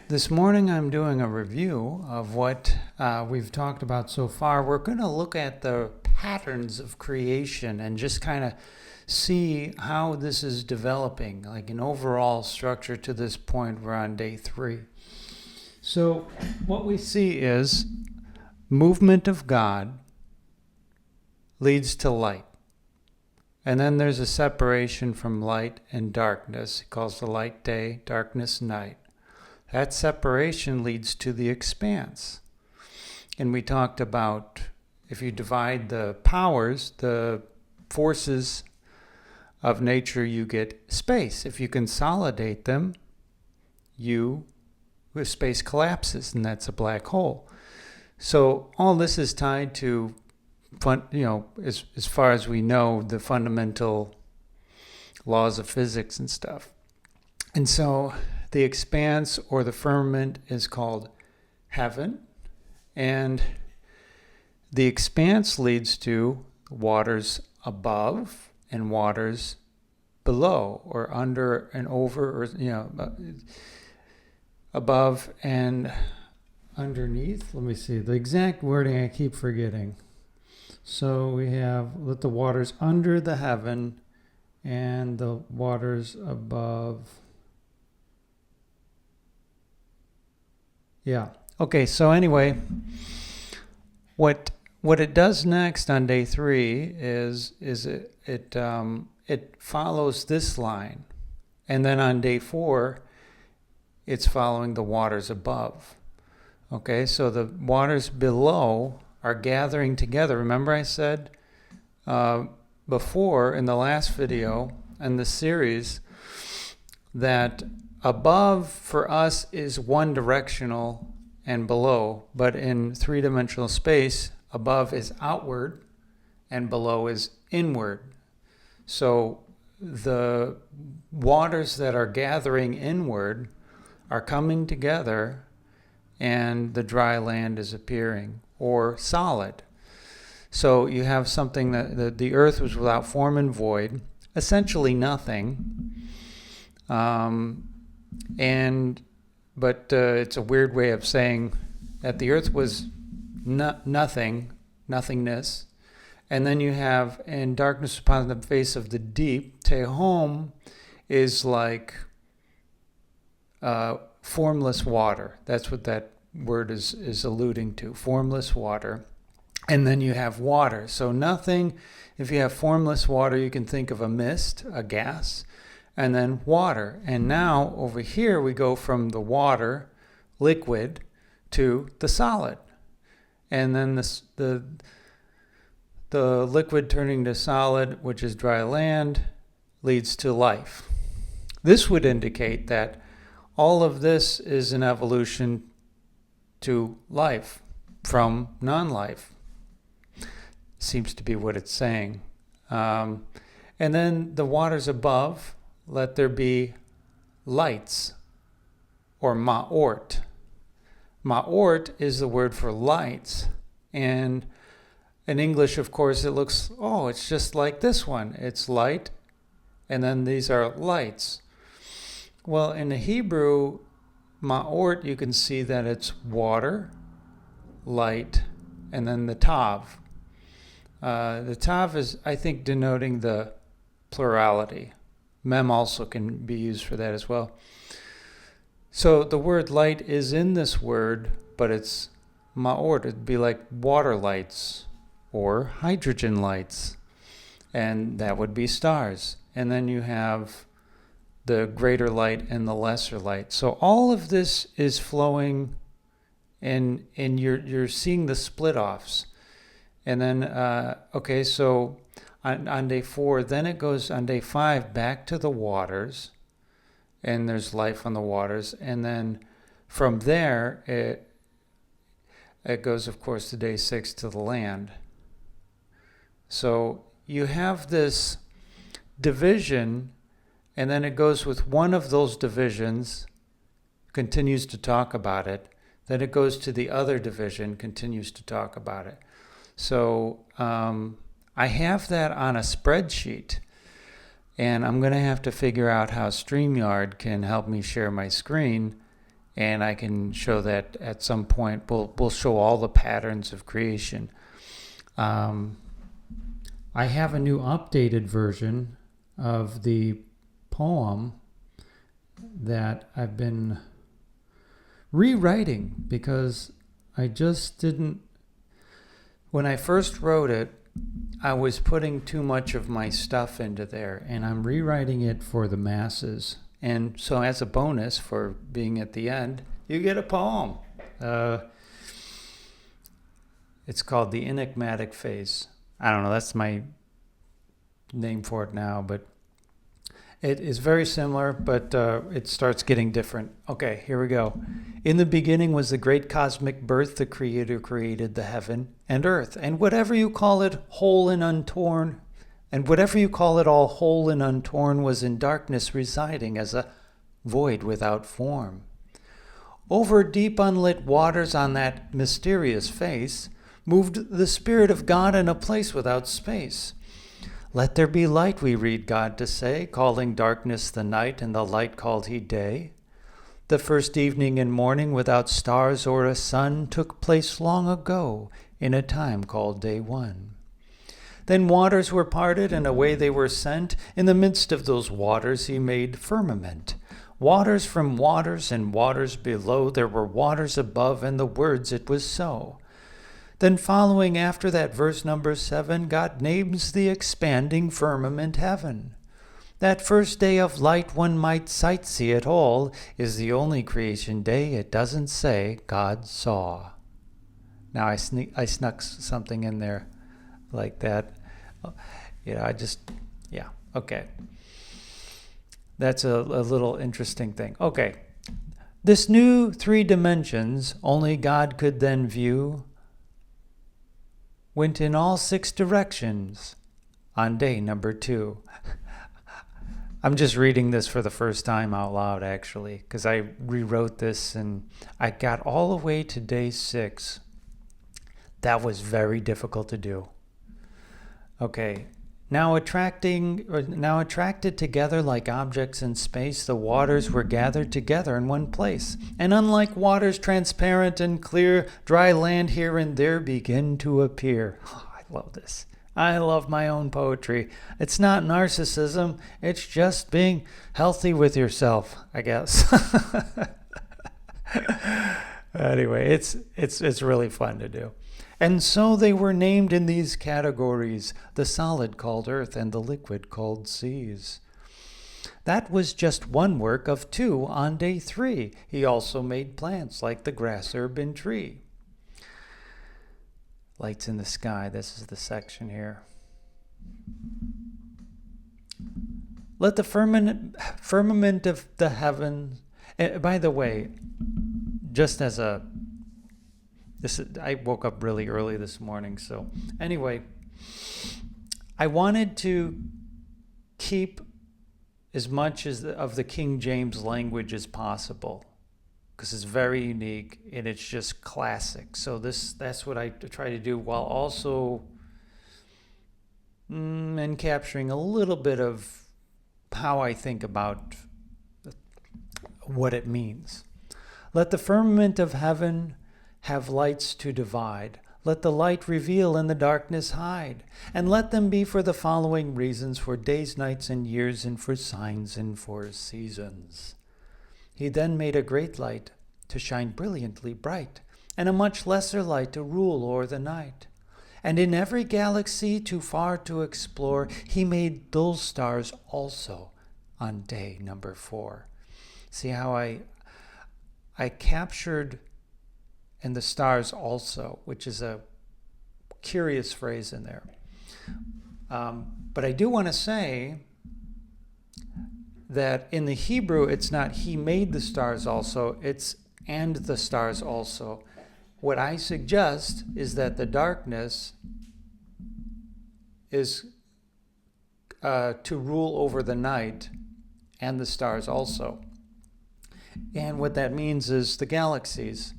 This morning I'm doing a review of what we've talked about so far. We're going to look at the patterns of creation and just kind of see how this is developing, like an overall structure to this point. We're on day 3. So what we see is movement of God leads to light. And then there's a separation from light and darkness. He calls the light day, darkness night. That separation leads to the expanse. And we talked about if you divide the powers, the forces of nature, you get space. If you consolidate them, space collapses, and that's a black hole. So all this is tied to, as far as we know, the fundamental laws of physics and stuff. And so the expanse or the firmament is called heaven, and the expanse leads to waters above and waters below, or under and over, or above and underneath. Let me see the exact wording, I keep forgetting. So we have let the waters under the heaven and the waters above. Yeah. Okay, so anyway, what it does next on day 3 is it follows this line, and then on day 4 it's following the waters above. Okay, so the waters below are gathering together. Remember I said before in the last video in the series that above for us is one directional and below, but in 3-dimensional space, above is outward and below is inward. So the waters that are gathering inward are coming together and the dry land is appearing, or solid. So you have something that the earth was without form and void, essentially nothing. But it's a weird way of saying that the earth was nothingness. And then you have, in darkness upon the face of the deep, tehom is like formless water. That's what that word is alluding to, formless water. And then you have water. So nothing, if you have formless water, you can think of a mist, a gas, and then water. And now over here we go from the water, liquid, to the solid. And then the liquid turning to solid, which is dry land, leads to life. This would indicate that all of this is an evolution to life from non-life. Seems to be what it's saying. And then the waters above, let there be lights, or ma'ort. Ma'ort is the word for lights. And in English, of course, it looks, it's just like this one. It's light, and then these are lights. Well, in the Hebrew, ma'ort, you can see that it's water, light, and then the tav. The tav is, I think, denoting the plurality. Mem also can be used for that as well. So the word light is in this word, but it's ma'ort. It'd be like water lights or hydrogen lights, and that would be stars. And then you have the greater light and the lesser light. So all of this is flowing, and you're seeing the split-offs. And then, so on day 4, then it goes on day 5 back to the waters, and there's life on the waters. And then from there, it goes, of course, to day 6 to the land. So you have this division, and then it goes with one of those divisions, continues to talk about it. Then it goes to the other division, continues to talk about it. So I have that on a spreadsheet, and I'm going to have to figure out how StreamYard can help me share my screen And I can show that at some point. We'll show all the patterns of creation. I have a new updated version of the poem that I've been rewriting because I just didn't. When I first wrote it, I was putting too much of my stuff into there, and I'm rewriting it for the masses. And so as a bonus for being at the end, you get a poem. It's called The Enigmatic Face. I don't know, that's my name for it now, but it is very similar, but it starts getting different. Okay, here we go. In the beginning was the great cosmic birth. The Creator created the heaven and earth, and whatever you call it, whole and untorn, and whatever you call it, all whole and untorn, was in darkness residing as a void without form. Over deep unlit waters on that mysterious face moved the Spirit of God in a place without space. Let there be light, we read God to say, calling darkness the night, and the light called he day. The first evening and morning without stars or a sun took place long ago in a time called day one. Then waters were parted, and away they were sent. In the midst of those waters he made firmament. Waters from waters and waters below, there were waters above, and the words, it was so. Then following after that, verse number 7, God names the expanding firmament heaven. That first day of light one might sightsee it all is the only creation day it doesn't say God saw. Now I snuck something in there like that. Okay. That's a little interesting thing. Okay. This new 3 dimensions only God could then view went in all 6 directions on day number 2. I'm just reading this for the first time out loud, actually, because I rewrote this and I got all the way to day 6. That was very difficult to do. Okay, now attracted together like objects in space, the waters were gathered together in one place. And unlike waters transparent and clear, dry land here and there begin to appear. Oh, I love this. I love my own poetry. It's not narcissism. It's just being healthy with yourself, I guess. Anyway, it's really fun to do. And so they were named in these categories, the solid called earth and the liquid called seas. That was just one work of 2 on day 3. He also made plants like the grass, herb, and tree. Lights in the sky, this is the section here. Let the firmament of the heavens, by the way, just as I woke up really early this morning, so anyway, I wanted to keep as much of the King James language as possible because it's very unique and it's just classic. So that's what I try to do while also and capturing a little bit of how I think about what it means. Let the firmament of heaven have lights to divide. Let the light reveal and the darkness hide. And let them be for the following reasons, for days, nights, and years, and for signs and for seasons. He then made a great light to shine brilliantly bright, and a much lesser light to rule o'er the night. And in every galaxy too far to explore, he made those stars also on day number 4. See how I captured and the stars also, which is a curious phrase in there. But I do want to say that in the Hebrew, it's not he made the stars also, it's and the stars also. What I suggest is that the darkness is to rule over the night and the stars also. And what that means is the galaxies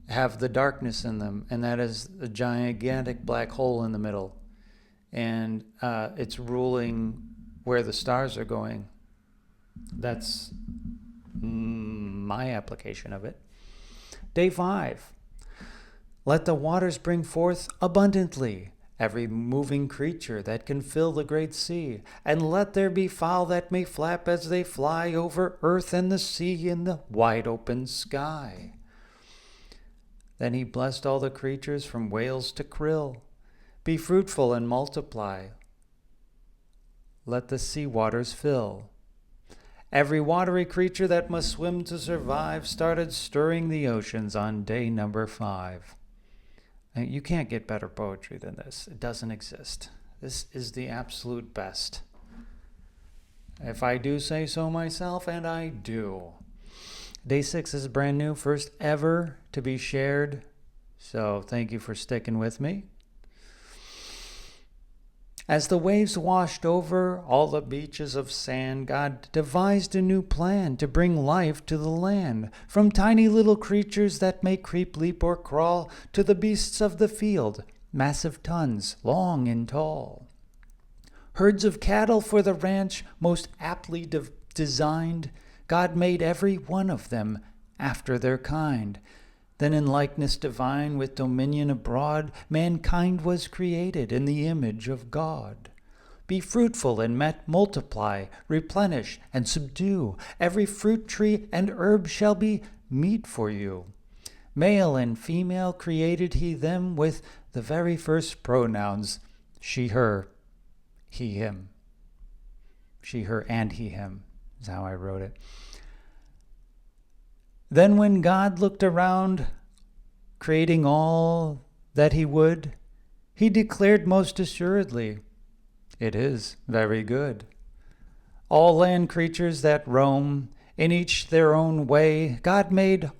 have the darkness in them, and that is a gigantic black hole in the middle. And it's ruling where the stars are going. That's my application of it. Day 5. Let the waters bring forth abundantly every moving creature that can fill the great sea, and let there be fowl that may flap as they fly over earth and the sea in the wide open sky. Then he blessed all the creatures from whales to krill. Be fruitful and multiply. Let the sea waters fill. Every watery creature that must swim to survive started stirring the oceans on day number 5. You can't get better poetry than this. It doesn't exist. This is the absolute best. If I do say so myself, and I do. Day 6 is brand new, first ever to be shared. So thank you for sticking with me. As the waves washed over all the beaches of sand, God devised a new plan to bring life to the land. From tiny little creatures that may creep, leap, or crawl, to the beasts of the field, massive tons, long and tall. Herds of cattle for the ranch, most aptly designed, God made every one of them after their kind. Then in likeness divine, with dominion abroad, mankind was created in the image of God. Be fruitful and multiply, replenish and subdue. Every fruit tree and herb shall be meat for you. Male and female created he them with the very first pronouns, she, her, he, him. She, her, and he, him is how I wrote it. Then when God looked around, creating all that he would, he declared most assuredly, it is very good. All land creatures that roam, in each their own way, God made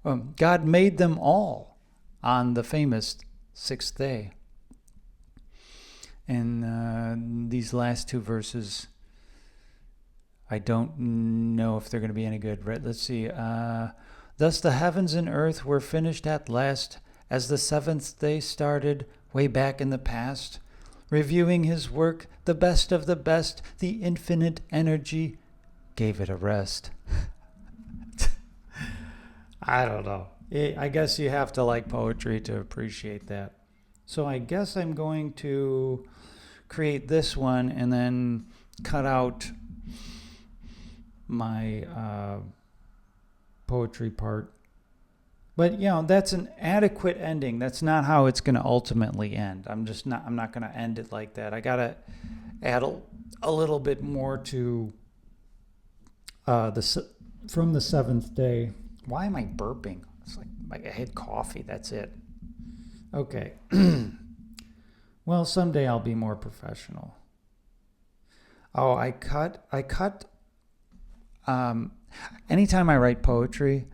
them all on the famous 6th day. And these last 2 verses, I don't know if they're going to be any good. Right? Let's see. Thus the heavens and earth were finished at last, as the 7th day started way back in the past. Reviewing his work, the best of the best, the infinite energy gave it a rest. I don't know. I guess you have to like poetry to appreciate that. So I guess I'm going to create this one and then cut out my poetry part. But that's an adequate ending. That's not how it's going to ultimately end. I'm not going to end it like that. I got to add a little bit more to from the 7th day. Why am I burping? It's like I had coffee. That's it. Okay. Well, someday I'll be more professional. Oh, I cut anytime I write poetry,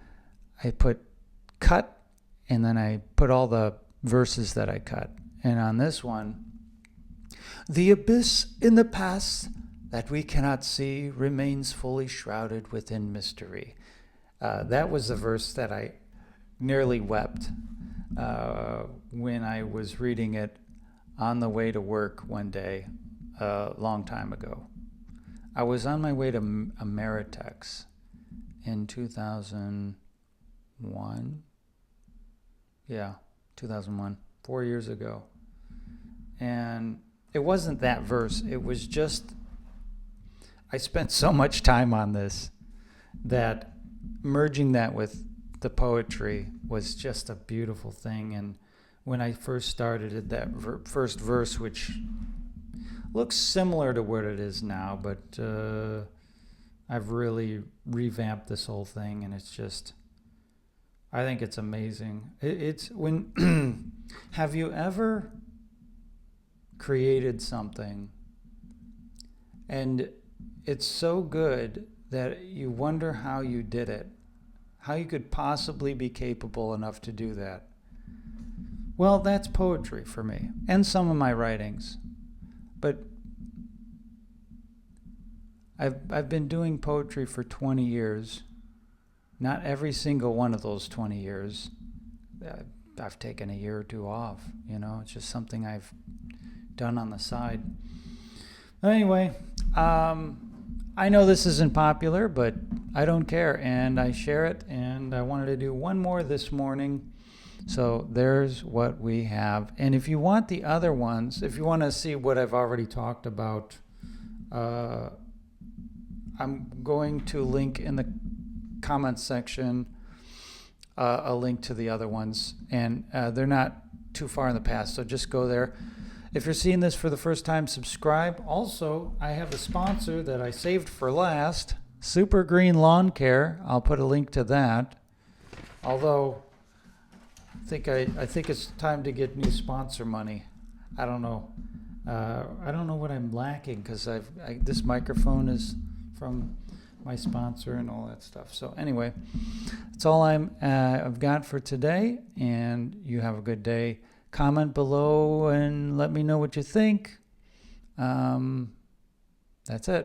I put cut and then I put all the verses that I cut. And on this one, the abyss in the past that we cannot see remains fully shrouded within mystery. That was the verse that I nearly wept when I was reading it on the way to work one day a long time ago. I was on my way to Ameritex in 2001. Yeah, 2001, 4 years ago. And it wasn't that verse. It was just, I spent so much time on this that merging that with the poetry was just a beautiful thing. And when I first started at that first verse, which looks similar to what it is now, but I've really revamped this whole thing, and it's just, I think it's amazing. It's when, have you ever created something and it's so good that you wonder how you did it, how you could possibly be capable enough to do that? Well, that's poetry for me, and some of my writings. But I've been doing poetry for 20 years. Not every single one of those 20 years, I've taken a year or two off. It's just something I've done on the side. Anyway, I know this isn't popular, but I don't care, and I share it, and I wanted to do one more this morning. So there's what we have. And if you want the other ones, if you want to see what I've already talked about, I'm going to link in the comments section a link to the other ones, and they're not too far in the past, so just go there. If you're seeing this for the first time, subscribe. Also, I have a sponsor that I saved for last, Super Green Lawn Care. I'll put a link to that. Although I think it's time to get new sponsor money. I don't know. I don't know what I'm lacking, because this microphone is from my sponsor and all that stuff. So anyway, that's all I've got for today, and you have a good day. Comment below and let me know what you think. That's it.